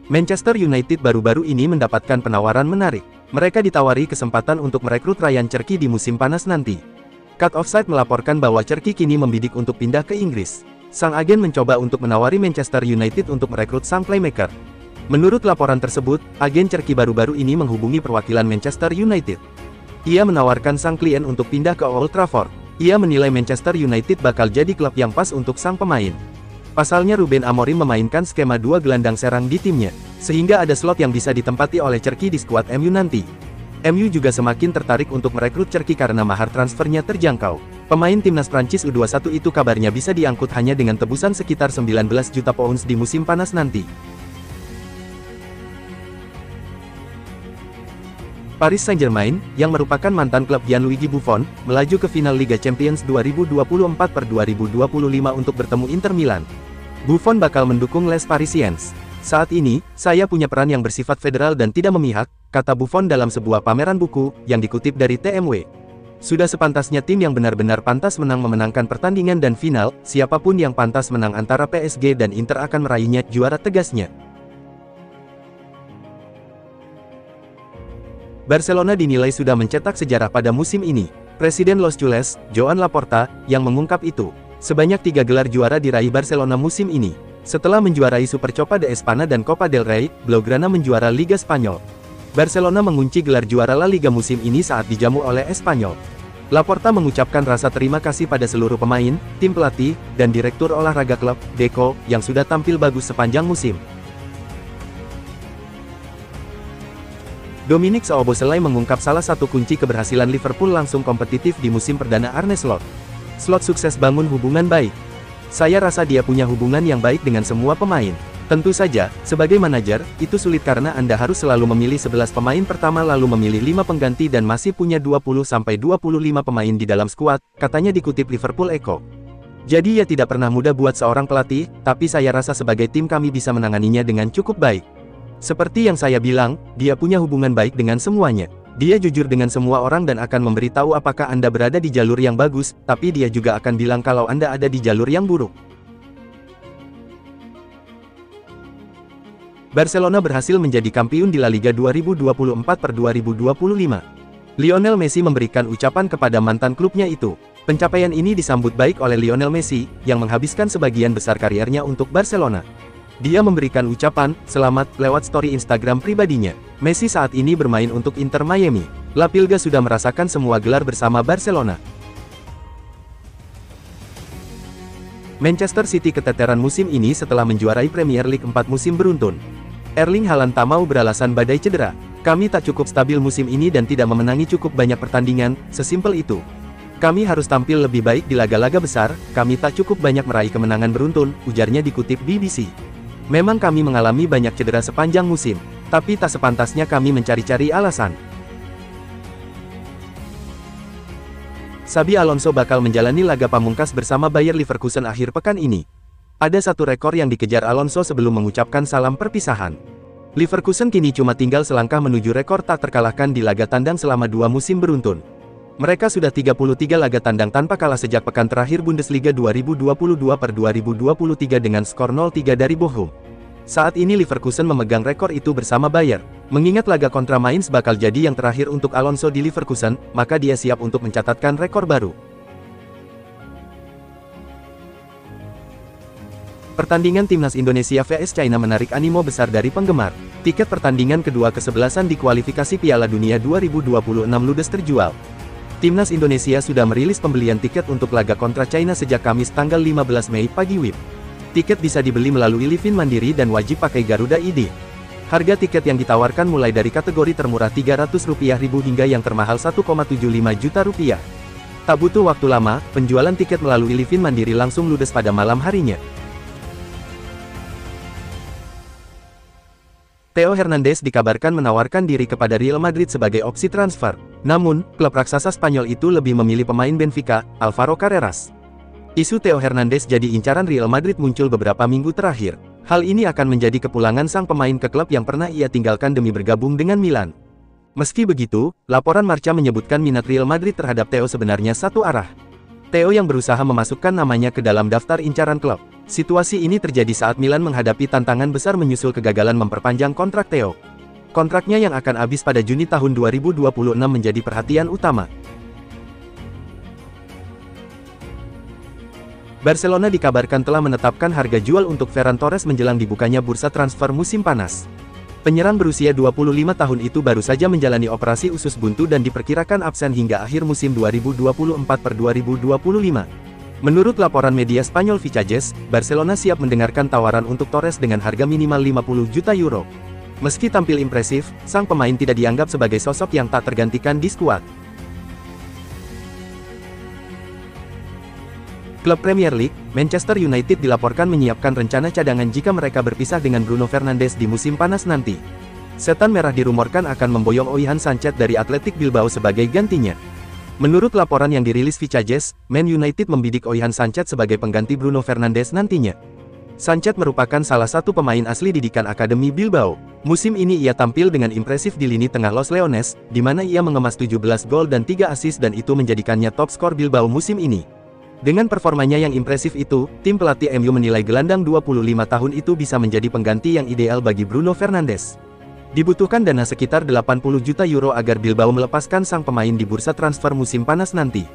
Manchester United baru-baru ini mendapatkan penawaran menarik. Mereka ditawari kesempatan untuk merekrut Ryan Cherky di musim panas nanti. Cut Offside melaporkan bahwa Cherky kini membidik untuk pindah ke Inggris. Sang agen mencoba untuk menawari Manchester United untuk merekrut sang playmaker. Menurut laporan tersebut, agen Cherky baru-baru ini menghubungi perwakilan Manchester United. Ia menawarkan sang klien untuk pindah ke Old Trafford. Ia menilai Manchester United bakal jadi klub yang pas untuk sang pemain. Pasalnya Ruben Amorim memainkan skema 2 gelandang serang di timnya, sehingga ada slot yang bisa ditempati oleh Cherky di skuad MU nanti. MU juga semakin tertarik untuk merekrut Cherky karena mahar transfernya terjangkau. Pemain timnas Prancis U21 itu kabarnya bisa diangkut hanya dengan tebusan sekitar 19 juta pounds di musim panas nanti. Paris Saint-Germain, yang merupakan mantan klub Gianluigi Buffon, melaju ke final Liga Champions 2024/2025 untuk bertemu Inter Milan. Buffon bakal mendukung Les Parisiens. Saat ini, saya punya peran yang bersifat federal dan tidak memihak, kata Buffon dalam sebuah pameran buku, yang dikutip dari TMW. Sudah sepantasnya tim yang benar-benar pantas menang memenangkan pertandingan dan final, siapapun yang pantas menang antara PSG dan Inter akan meraihnya, juara tegasnya. Barcelona dinilai sudah mencetak sejarah pada musim ini. Presiden Los Culés, Joan Laporta, yang mengungkap itu. Sebanyak 3 gelar juara diraih Barcelona musim ini. Setelah menjuarai Supercopa de España dan Copa del Rey, Blaugrana menjuara Liga Spanyol. Barcelona mengunci gelar juara La Liga musim ini saat dijamu oleh Espanyol. Laporta mengucapkan rasa terima kasih pada seluruh pemain, tim pelatih, dan direktur olahraga klub, Deco, yang sudah tampil bagus sepanjang musim. Dominic Szoboszlai mengungkap salah satu kunci keberhasilan Liverpool langsung kompetitif di musim perdana Arne Slot. Slot sukses bangun hubungan baik. Saya rasa dia punya hubungan yang baik dengan semua pemain. Tentu saja, sebagai manajer, itu sulit karena Anda harus selalu memilih 11 pemain pertama lalu memilih 5 pengganti dan masih punya 20-25 pemain di dalam skuad, katanya dikutip Liverpool Echo. Jadi ya tidak pernah mudah buat seorang pelatih, tapi saya rasa sebagai tim kami bisa menanganinya dengan cukup baik. Seperti yang saya bilang, dia punya hubungan baik dengan semuanya. Dia jujur dengan semua orang dan akan memberitahu apakah Anda berada di jalur yang bagus, tapi dia juga akan bilang kalau Anda ada di jalur yang buruk. Barcelona berhasil menjadi kampiun di La Liga 2024/2025. Lionel Messi memberikan ucapan kepada mantan klubnya itu. Pencapaian ini disambut baik oleh Lionel Messi, yang menghabiskan sebagian besar kariernya untuk Barcelona. Dia memberikan ucapan selamat lewat story Instagram pribadinya. Messi saat ini bermain untuk Inter Miami. La Pilga sudah merasakan semua gelar bersama Barcelona. Manchester City keteteran musim ini setelah menjuarai Premier League 4 musim beruntun. Erling Haaland tak mau beralasan badai cedera. Kami tak cukup stabil musim ini dan tidak memenangi cukup banyak pertandingan, sesimpel itu. Kami harus tampil lebih baik di laga-laga besar, kami tak cukup banyak meraih kemenangan beruntun, ujarnya dikutip BBC. Memang kami mengalami banyak cedera sepanjang musim, tapi tak sepantasnya kami mencari-cari alasan. Xabi Alonso bakal menjalani laga pamungkas bersama Bayer Leverkusen akhir pekan ini. Ada satu rekor yang dikejar Alonso sebelum mengucapkan salam perpisahan. Leverkusen kini cuma tinggal selangkah menuju rekor tak terkalahkan di laga tandang selama 2 musim beruntun. Mereka sudah 33 laga tandang tanpa kalah sejak pekan terakhir Bundesliga 2022/2023 dengan skor 0-3 dari Bochum. Saat ini Leverkusen memegang rekor itu bersama Bayer. Mengingat laga kontra Mainz bakal jadi yang terakhir untuk Alonso di Leverkusen, maka dia siap untuk mencatatkan rekor baru. Pertandingan Timnas Indonesia vs China menarik animo besar dari penggemar. Tiket pertandingan kedua ke-11 di kualifikasi Piala Dunia 2026 ludes terjual. Timnas Indonesia sudah merilis pembelian tiket untuk laga kontra China sejak Kamis tanggal 15 Mei pagi WIB. Tiket bisa dibeli melalui Livin Mandiri dan wajib pakai Garuda ID. Harga tiket yang ditawarkan mulai dari kategori termurah Rp300.000 hingga yang termahal Rp1,75 juta. Tak butuh waktu lama, penjualan tiket melalui Livin Mandiri langsung ludes pada malam harinya. Theo Hernandez dikabarkan menawarkan diri kepada Real Madrid sebagai opsi transfer. Namun, klub raksasa Spanyol itu lebih memilih pemain Benfica, Alvaro Carreras. Isu Theo Hernandez jadi incaran Real Madrid muncul beberapa minggu terakhir. Hal ini akan menjadi kepulangan sang pemain ke klub yang pernah ia tinggalkan demi bergabung dengan Milan. Meski begitu, laporan Marca menyebutkan minat Real Madrid terhadap Theo sebenarnya satu arah. Theo yang berusaha memasukkan namanya ke dalam daftar incaran klub. Situasi ini terjadi saat Milan menghadapi tantangan besar menyusul kegagalan memperpanjang kontrak Theo. Kontraknya yang akan habis pada Juni tahun 2026 menjadi perhatian utama. Barcelona dikabarkan telah menetapkan harga jual untuk Ferran Torres menjelang dibukanya bursa transfer musim panas. Penyerang berusia 25 tahun itu baru saja menjalani operasi usus buntu dan diperkirakan absen hingga akhir musim 2024-2025. Menurut laporan media Spanyol Vichajes, Barcelona siap mendengarkan tawaran untuk Torres dengan harga minimal 50 juta euro. Meski tampil impresif, sang pemain tidak dianggap sebagai sosok yang tak tergantikan di skuad. Klub Premier League, Manchester United dilaporkan menyiapkan rencana cadangan jika mereka berpisah dengan Bruno Fernandes di musim panas nanti. Setan Merah dirumorkan akan memboyong Oihan Sanchez dari Athletic Bilbao sebagai gantinya. Menurut laporan yang dirilis Vichajes, Man United membidik Oihan Sanchez sebagai pengganti Bruno Fernandes nantinya. Sanchez merupakan salah satu pemain asli didikan Akademi Bilbao. Musim ini ia tampil dengan impresif di lini tengah Los Leones, di mana ia mengemas 17 gol dan 3 assist dan itu menjadikannya top skor Bilbao musim ini. Dengan performanya yang impresif itu, tim pelatih MU menilai gelandang 25 tahun itu bisa menjadi pengganti yang ideal bagi Bruno Fernandes. Dibutuhkan dana sekitar 80 juta euro agar Bilbao melepaskan sang pemain di bursa transfer musim panas nanti.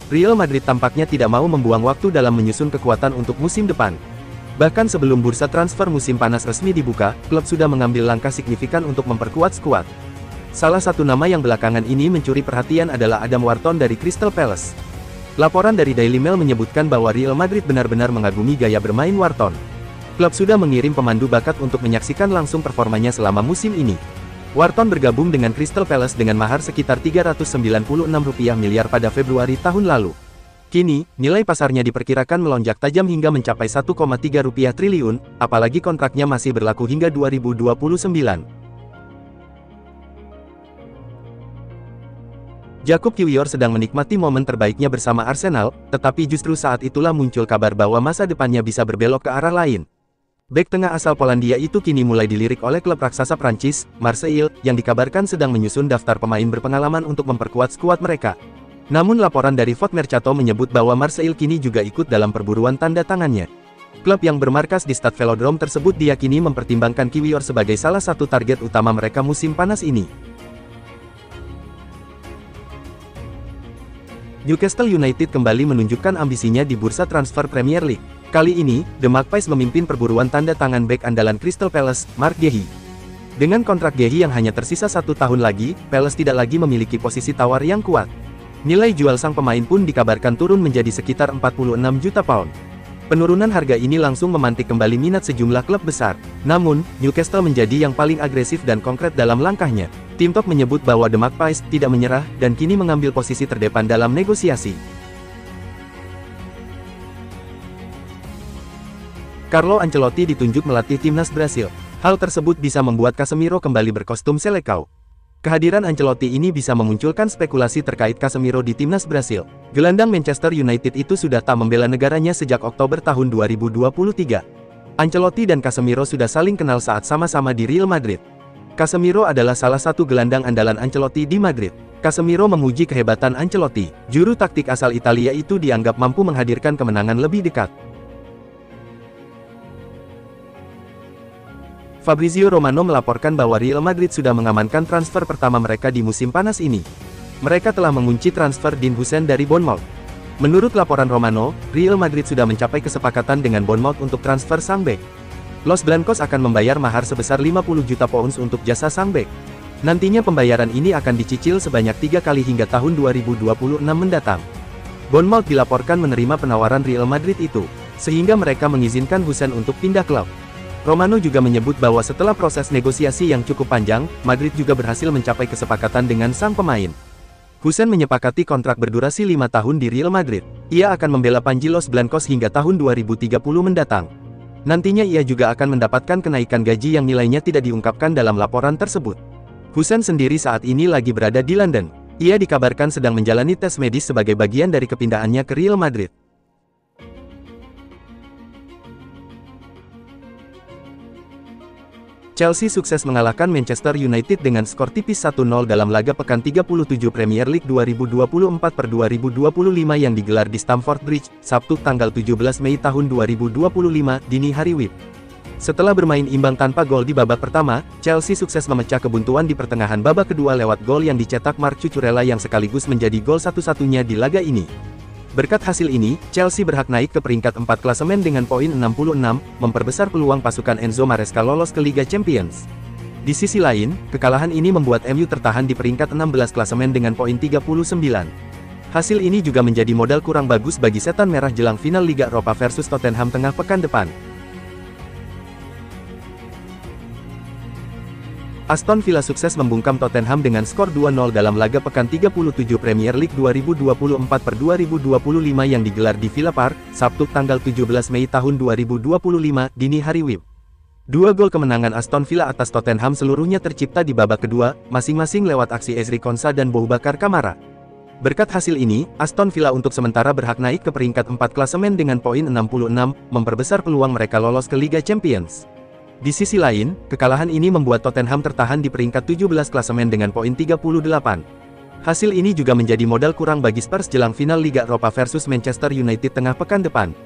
Real Madrid tampaknya tidak mau membuang waktu dalam menyusun kekuatan untuk musim depan. Bahkan sebelum bursa transfer musim panas resmi dibuka, klub sudah mengambil langkah signifikan untuk memperkuat skuad. Salah satu nama yang belakangan ini mencuri perhatian adalah Adam Wharton dari Crystal Palace. Laporan dari Daily Mail menyebutkan bahwa Real Madrid benar-benar mengagumi gaya bermain Wharton. Klub sudah mengirim pemandu bakat untuk menyaksikan langsung performanya selama musim ini. Wharton bergabung dengan Crystal Palace dengan mahar sekitar 396 miliar pada Februari tahun lalu. Kini, nilai pasarnya diperkirakan melonjak tajam hingga mencapai 1,3 triliun, apalagi kontraknya masih berlaku hingga 2029. Jakub Kiwior sedang menikmati momen terbaiknya bersama Arsenal, tetapi justru saat itulah muncul kabar bahwa masa depannya bisa berbelok ke arah lain. Bek tengah asal Polandia itu kini mulai dilirik oleh klub raksasa Prancis, Marseille, yang dikabarkan sedang menyusun daftar pemain berpengalaman untuk memperkuat skuad mereka. Namun laporan dari Foot Mercato menyebut bahwa Marseille kini juga ikut dalam perburuan tanda tangannya. Klub yang bermarkas di Stade Velodrome tersebut diyakini mempertimbangkan Kiwior sebagai salah satu target utama mereka musim panas ini. Newcastle United kembali menunjukkan ambisinya di bursa transfer Premier League. Kali ini, The Magpies memimpin perburuan tanda tangan bek andalan Crystal Palace, Mark Guehi. Dengan kontrak Guehi yang hanya tersisa 1 tahun lagi, Palace tidak lagi memiliki posisi tawar yang kuat. Nilai jual sang pemain pun dikabarkan turun menjadi sekitar 46 juta pound. Penurunan harga ini langsung memantik kembali minat sejumlah klub besar. Namun, Newcastle menjadi yang paling agresif dan konkret dalam langkahnya. Tim Top menyebut bahwa The Magpies tidak menyerah dan kini mengambil posisi terdepan dalam negosiasi. Carlo Ancelotti ditunjuk melatih timnas Brasil. Hal tersebut bisa membuat Casemiro kembali berkostum Selecao. Kehadiran Ancelotti ini bisa memunculkan spekulasi terkait Casemiro di timnas Brasil. Gelandang Manchester United itu sudah tak membela negaranya sejak Oktober tahun 2023. Ancelotti dan Casemiro sudah saling kenal saat sama-sama di Real Madrid. Casemiro adalah salah satu gelandang andalan Ancelotti di Madrid. Casemiro memuji kehebatan Ancelotti. Juru taktik asal Italia itu dianggap mampu menghadirkan kemenangan lebih dekat. Fabrizio Romano melaporkan bahwa Real Madrid sudah mengamankan transfer pertama mereka di musim panas ini. Mereka telah mengunci transfer Dean Huijsen dari Bournemouth. Menurut laporan Romano, Real Madrid sudah mencapai kesepakatan dengan Bournemouth untuk transfer sang bek. Los Blancos akan membayar mahar sebesar 50 juta pounds untuk jasa sang bek. Nantinya pembayaran ini akan dicicil sebanyak 3 kali hingga tahun 2026 mendatang. Bournemouth dilaporkan menerima penawaran Real Madrid itu, sehingga mereka mengizinkan Huijsen untuk pindah klub. Romano juga menyebut bahwa setelah proses negosiasi yang cukup panjang, Madrid juga berhasil mencapai kesepakatan dengan sang pemain. Huijsen menyepakati kontrak berdurasi 5 tahun di Real Madrid. Ia akan membela Panji Los Blancos hingga tahun 2030 mendatang. Nantinya ia juga akan mendapatkan kenaikan gaji yang nilainya tidak diungkapkan dalam laporan tersebut. Huijsen sendiri saat ini lagi berada di London. Ia dikabarkan sedang menjalani tes medis sebagai bagian dari kepindahannya ke Real Madrid. Chelsea sukses mengalahkan Manchester United dengan skor tipis 1-0 dalam laga pekan 37 Premier League 2024/2025 yang digelar di Stamford Bridge, Sabtu tanggal 17 Mei tahun 2025, dini hari WIB. Setelah bermain imbang tanpa gol di babak pertama, Chelsea sukses memecah kebuntuan di pertengahan babak kedua lewat gol yang dicetak Marc Cucurella yang sekaligus menjadi gol satu-satunya di laga ini. Berkat hasil ini, Chelsea berhak naik ke peringkat 4 klasemen dengan poin 66, memperbesar peluang pasukan Enzo Maresca lolos ke Liga Champions. Di sisi lain, kekalahan ini membuat MU tertahan di peringkat 16 klasemen dengan poin 39. Hasil ini juga menjadi modal kurang bagus bagi Setan Merah jelang final Liga Eropa versus Tottenham tengah pekan depan. Aston Villa sukses membungkam Tottenham dengan skor 2-0 dalam laga pekan 37 Premier League 2024/2025 yang digelar di Villa Park, Sabtu tanggal 17 Mei tahun 2025, dini hari WIB. Dua gol kemenangan Aston Villa atas Tottenham seluruhnya tercipta di babak kedua, masing-masing lewat aksi Ezri Konsa dan Boubacar Kamara. Berkat hasil ini, Aston Villa untuk sementara berhak naik ke peringkat 4 klasemen dengan poin 66, memperbesar peluang mereka lolos ke Liga Champions. Di sisi lain, kekalahan ini membuat Tottenham tertahan di peringkat 17 klasemen dengan poin 38. Hasil ini juga menjadi modal kurang bagi Spurs jelang final Liga Eropa versus Manchester United tengah pekan depan.